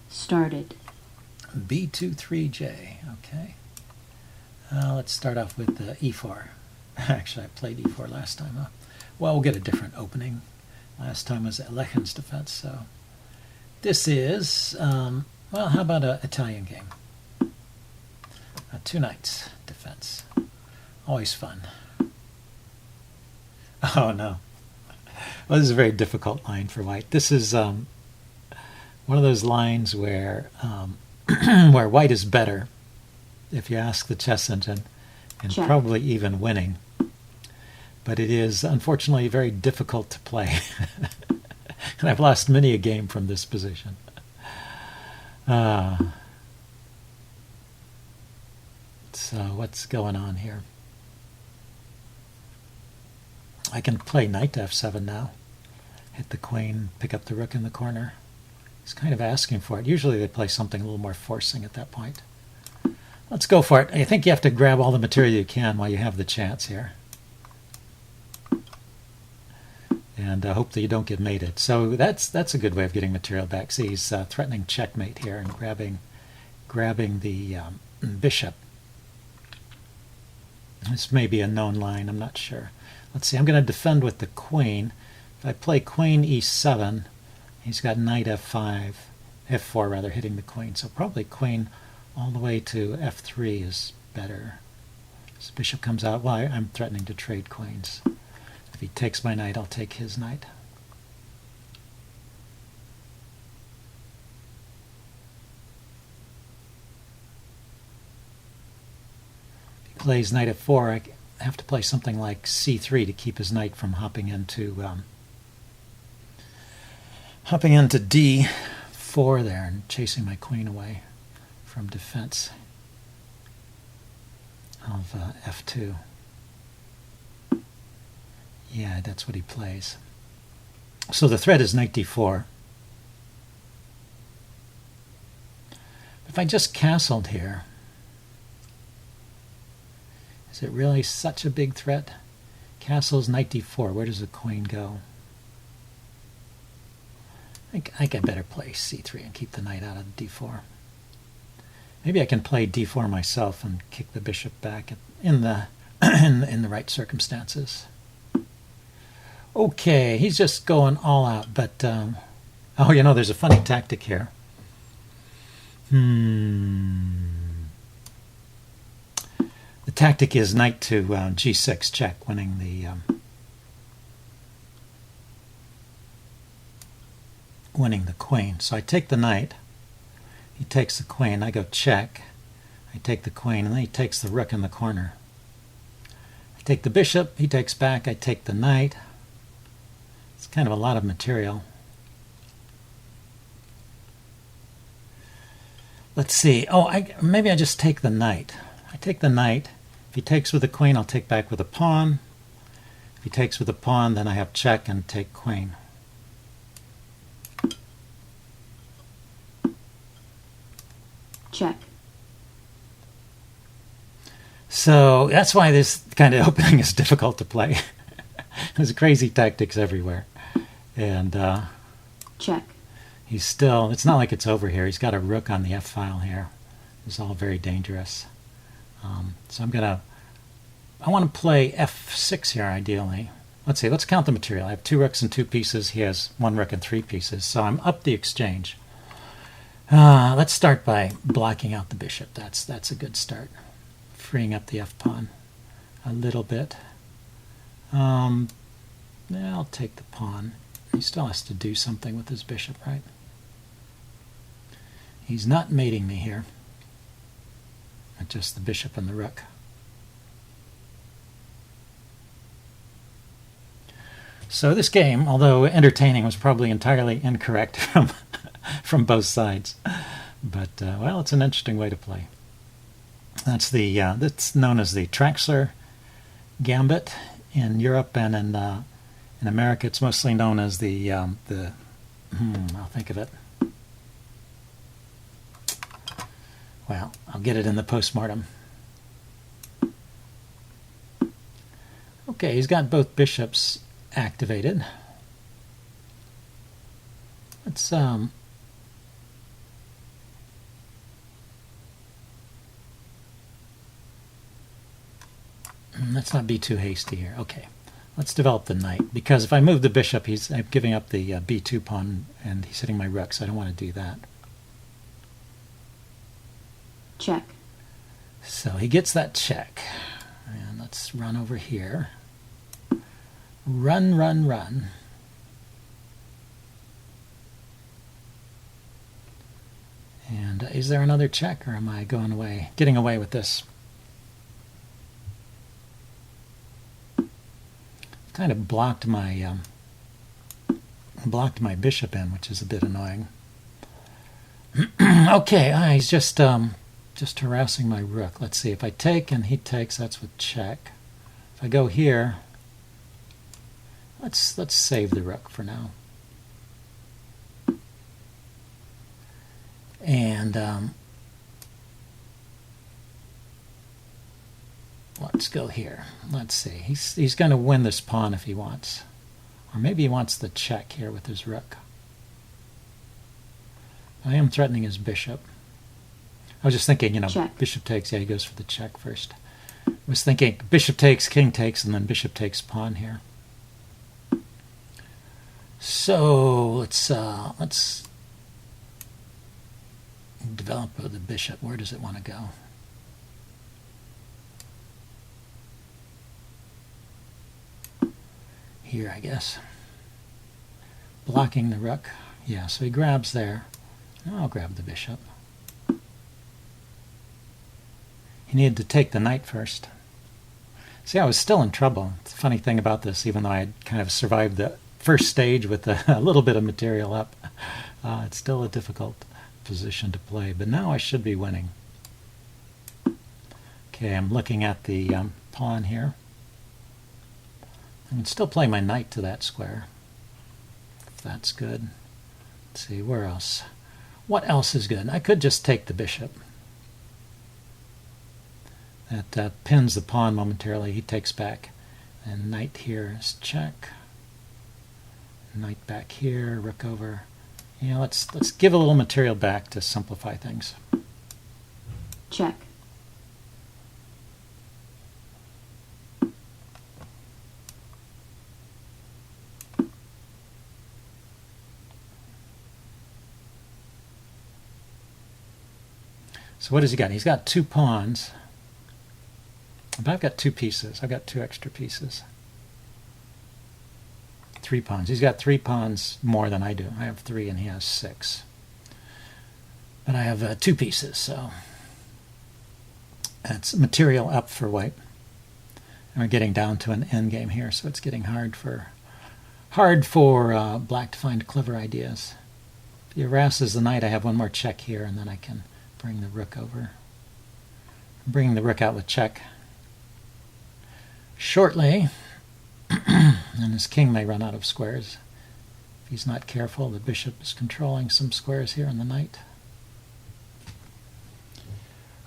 Started. B23J. Okay. Let's start off with E4. Actually, I played E4 last time. Well, we'll get a different opening. Last time was Lechen's defense, so this is, well, how about an Italian game? Two knights defense. Always fun. Oh, no. Well, this is a very difficult line for white. This is one of those lines where where white is better, if you ask the chess engine, and Check. probably even winning. But it is, unfortunately, very difficult to play. And I've lost many a game from this position. So what's going on here? I can play knight to f7 now. Hit the queen, pick up the rook in the corner. He's kind of asking for it. Usually they play something a little more forcing at that point. Let's go for it. I think you have to grab all the material you can while you have the chance here. And I hope that you don't get mated. So that's a good way of getting material back. See, he's threatening checkmate here and grabbing the bishop. This may be a known line, I'm not sure. Let's see, I'm going to defend with the queen. If I play queen e7, he's got knight f5, f4 rather, hitting the queen. So probably queen all the way to f3 is better. This bishop comes out. Well, I'm threatening to trade queens. If he takes my knight, I'll take his knight. If he plays knight f4, I have to play something like c3 to keep his knight from hopping into d4 there and chasing my queen away from defense of f2. Yeah, that's what he plays. So the threat is knight d4. If I just castled here, is it really such a big threat? Castles, knight d4. Where does the queen go? I think I better play c3 and keep the knight out of d4. Maybe I can play d4 myself and kick the bishop back in the in the right circumstances. Okay, he's just going all out, but oh, you know, there's a funny tactic here. The tactic is knight to g6 check, winning the queen. So I take the knight, he takes the queen, I go check, I take the queen, and then he takes the rook in the corner. I take the bishop, he takes back, I take the knight. It's kind of a lot of material. Let's see. Oh, maybe I just take the knight. I take the knight. If he takes with the queen, I'll take back with a pawn. If he takes with a pawn, then I have check and take queen. Check. So that's why this kind of opening is difficult to play. There's crazy tactics everywhere. And Check. He's still, it's not like it's over here. He's got a rook on the F file here. It's all very dangerous. So I want to play F6 here ideally. Let's see, let's count the material. I have 2 rooks and 2 pieces. He has 1 rook and 3 pieces. So I'm up the exchange. Let's start by blocking out the bishop. That's a good start. Freeing up the F pawn a little bit. Yeah, I'll take the pawn. He still has to do something with his bishop, right? He's not mating me here. Just the bishop and the rook. So this game, although entertaining, was probably entirely incorrect from both sides. But well, it's an interesting way to play. That's known as the Traxler gambit in Europe, and in America it's mostly known as I'll think of it. Well, I'll get it in the postmortem. Okay, he's got both bishops activated. Let's Let's not be too hasty here. Okay, let's develop the knight, because if I move the bishop, I'm giving up the b2 pawn, and he's hitting my rook, so I don't want to do that. Check. So he gets that check. And let's run over here. Run, run, run. And is there another check, or am I getting away with this? Kind of blocked my bishop in, which is a bit annoying. Okay, he's just harassing my rook. Let's see, if I take and he takes, that's with check. If I go here, let's save the rook for now. And let's go here. Let's see. He's going to win this pawn if he wants. Or maybe he wants the check here with his rook. I am threatening his bishop. I was just thinking, check. Bishop takes. Yeah, he goes for the check first. I was thinking bishop takes, king takes, and then bishop takes pawn here. So let's develop the bishop. Where does it want to go? Here, I guess. Blocking the rook. Yeah, so he grabs there. I'll grab the bishop. He needed to take the knight first. See, I was still in trouble. It's a funny thing about this, even though I had kind of survived the first stage with a little bit of material up, it's still a difficult position to play, but now I should be winning. Okay, I'm looking at the pawn here. I can still play my knight to that square, if that's good. Let's see, where else? What else is good? I could just take the bishop. That pins the pawn momentarily. He takes back. And knight here is check. Knight back here, rook over. Yeah, let's give a little material back to simplify things. Check. So what has he got? He's got 2 pawns. But I've got 2 pieces. I've got 2 extra pieces. 3 pawns. He's got 3 pawns more than I do. I have 3 and he has 6. But I have 2 pieces, so that's material up for white. And we're getting down to an end game here, so it's getting hard for black to find clever ideas. If he harasses the knight, I have one more check here, and then I can bring the rook over. Bring the rook out with check. Shortly, and his king may run out of squares. If he's not careful, the bishop is controlling some squares here and the knight.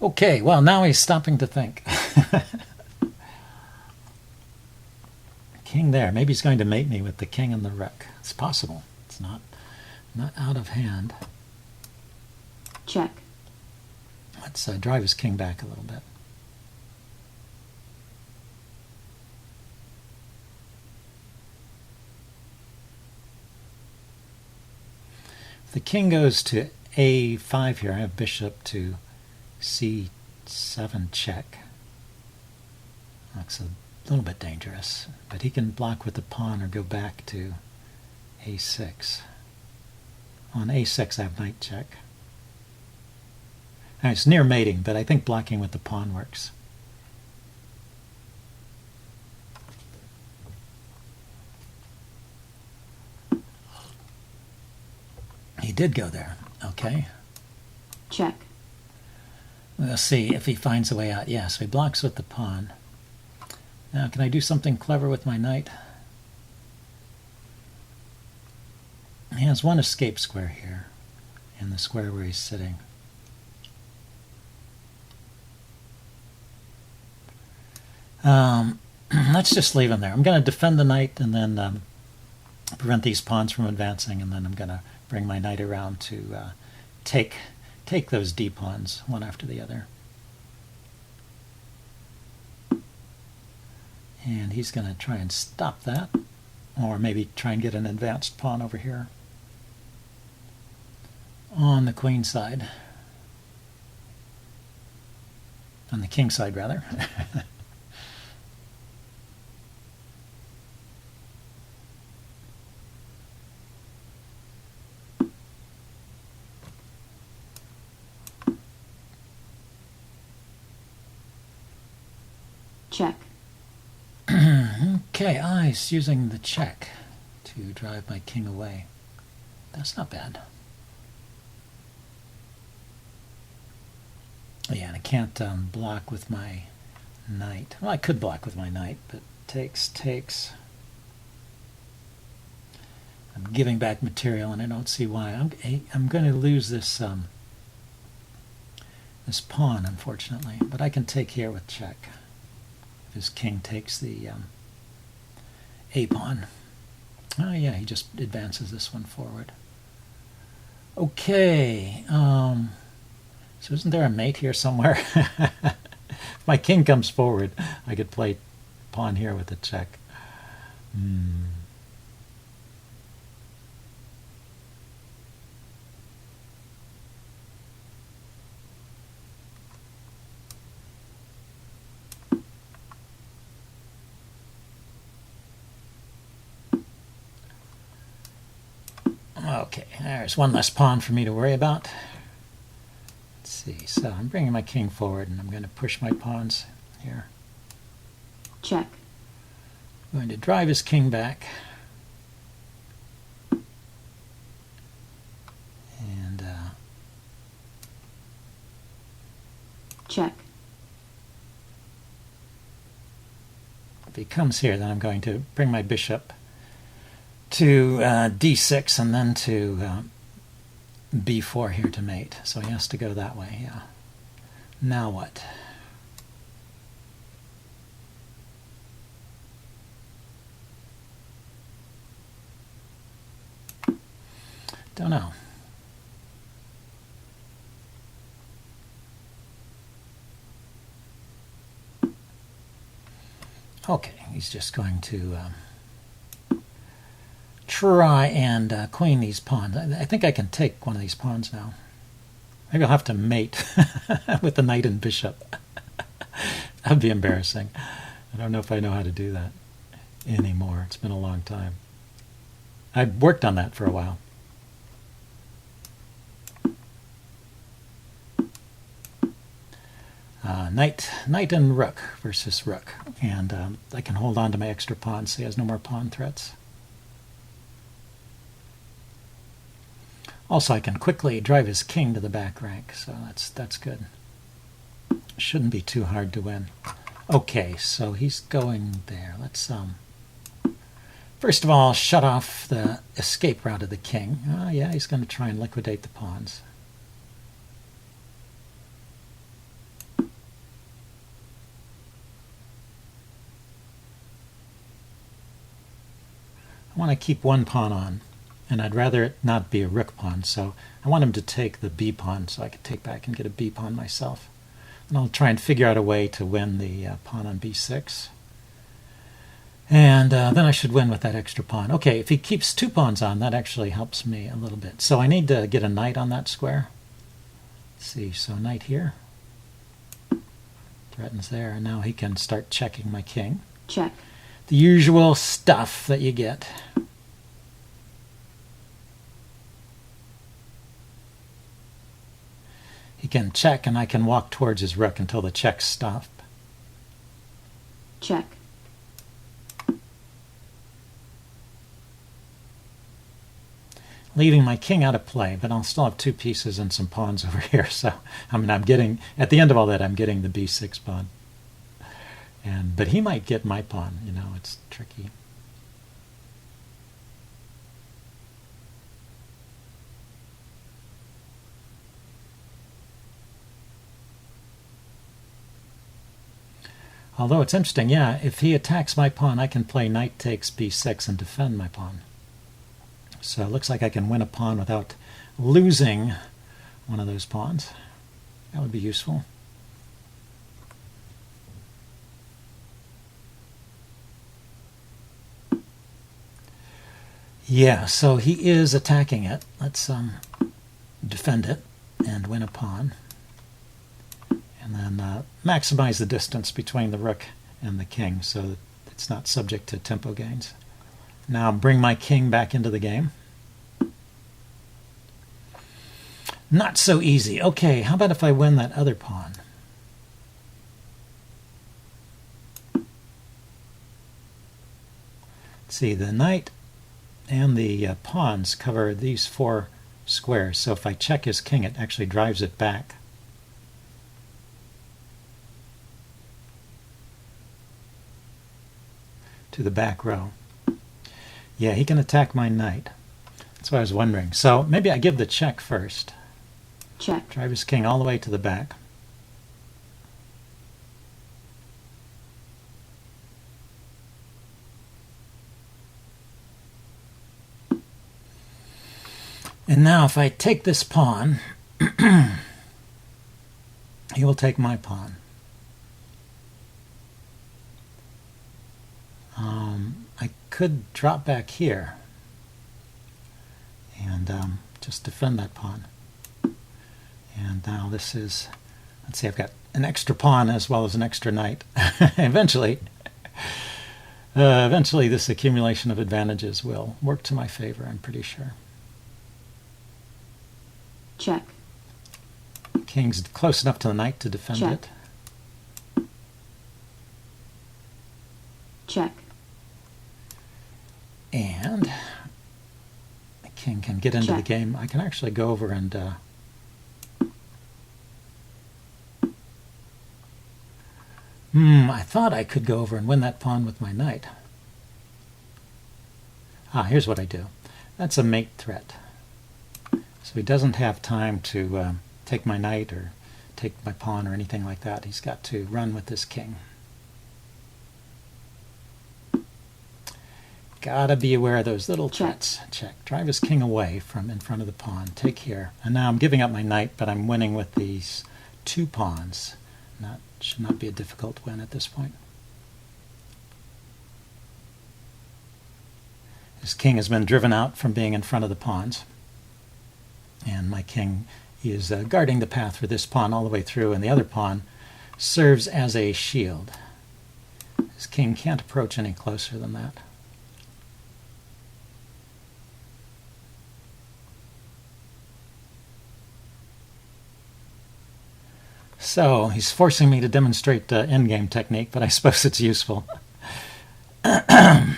Okay, well, now he's stopping to think. King there. Maybe he's going to mate me with the king and the rook. It's possible. It's not out of hand. Check. Let's drive his king back a little bit. If the king goes to a5 here, I have bishop to c7 check. Looks a little bit dangerous, but he can block with the pawn or go back to a6. On a6 I have knight check. Now, it's near mating, but I think blocking with the pawn works. He did go there. Okay. Check. We'll see if he finds a way out. Yeah, so he blocks with the pawn. Now, can I do something clever with my knight? He has one escape square here, in the square where he's sitting. Let's just leave him there. I'm going to defend the knight and then prevent these pawns from advancing, and then I'm going to bring my knight around to take those d pawns one after the other. And he's going to try and stop that, or maybe try and get an advanced pawn over here on the queen side. On the king side, rather. Check. Okay, he's using the check to drive my king away. That's not bad. Yeah, and I can't block with my knight. Well, I could block with my knight, but takes. I'm giving back material, and I don't see why. I'm going to lose this this pawn, unfortunately, but I can take here with check. His king takes the a pawn. Oh yeah, he just advances this one forward. Okay, so isn't there a mate here somewhere? If my king comes forward, I could play pawn here with a check. Okay, there's one less pawn for me to worry about. Let's see, so I'm bringing my king forward, and I'm going to push my pawns here. Check. I'm going to drive his king back. And check. If he comes here, then I'm going to bring my bishop to d6 and then to b4 here to mate. So he has to go that way, yeah. Now what? Don't know. Okay, he's just going to try and queen these pawns. I think I can take one of these pawns now. Maybe I'll have to mate with the knight and bishop. That'd be embarrassing. I don't know if I know how to do that anymore. It's been a long time. I worked on that for a while. Knight and rook versus rook. And I can hold on to my extra pawn so he has no more pawn threats. Also, I can quickly drive his king to the back rank, so that's good. Shouldn't be too hard to win. Okay, so he's going there. Let's first of all shut off the escape route of the king. Oh yeah, he's going to try and liquidate the pawns. I want to keep one pawn on, and I'd rather it not be a rook pawn, so I want him to take the b pawn so I can take back and get a b pawn myself. And I'll try and figure out a way to win the pawn on b6. And then I should win with that extra pawn. Okay, if he keeps two pawns on, that actually helps me a little bit. So I need to get a knight on that square. Let's see, so knight here. Threatens there, and now he can start checking my king. Check. The usual stuff that you get. He can check, and I can walk towards his rook until the checks stop. Check. Leaving my king out of play, but I'll still have two pieces and some pawns over here. So, I mean, I'm getting, at the end of all that, I'm getting the b6 pawn. But he might get my pawn, you know, it's tricky. Although it's interesting, yeah, if he attacks my pawn, I can play knight takes b6 and defend my pawn. So it looks like I can win a pawn without losing one of those pawns. That would be useful. Yeah, so he is attacking it. Let's defend it and win a pawn. And then maximize the distance between the rook and the king so that it's not subject to tempo gains. Now bring my king back into the game. Not so easy. Okay, how about if I win that other pawn? Let's see, the knight and the pawns cover these 4 squares, so if I check his king, it actually drives it back. To the back row. Yeah, he can attack my knight. That's what I was wondering. So maybe I give the check first. Check. Drive his king all the way to the back. And now if I take this pawn, he will take my pawn. I could drop back here and just defend that pawn. And now this is, let's see, I've got an extra pawn as well as an extra knight. Eventually this accumulation of advantages will work to my favor, I'm pretty sure. Check. King's close enough to the knight to defend Check. it. Check. And the king can get into the game. I can actually go over and I thought I could go over and win that pawn with my knight. Here's what I do. That's a mate threat. So he doesn't have time to take my knight or take my pawn or anything like that. He's got to run with this king. Gotta be aware of those little threats. Check. Drive his king away from in front of the pawn. Take here. And now I'm giving up my knight, but I'm winning with these 2 pawns. Should not be a difficult win at this point. His king has been driven out from being in front of the pawns. And my king is guarding the path for this pawn all the way through, and the other pawn serves as a shield. His king can't approach any closer than that. So he's forcing me to demonstrate endgame technique, but I suppose it's useful. Hope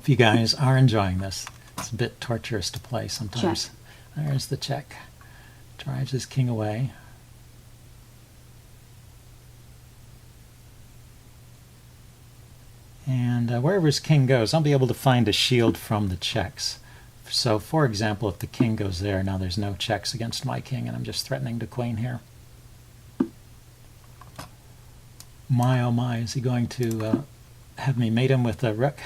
you guys are enjoying this. It's a bit torturous to play sometimes. Check. There's the check. Drives his king away. And wherever his king goes, I'll be able to find a shield from the checks. So, for example, if the king goes there, now there's no checks against my king, and I'm just threatening the queen here. My, oh my, is he going to have me mate him with a rook?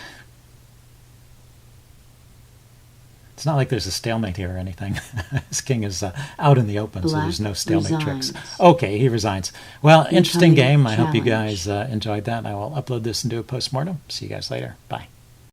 It's not like there's a stalemate here or anything. His king is out in the open, so there's no stalemate tricks. Okay, he resigns. Well, interesting game. I hope you guys enjoyed that. I will upload this and do a post-mortem. See you guys later. Bye.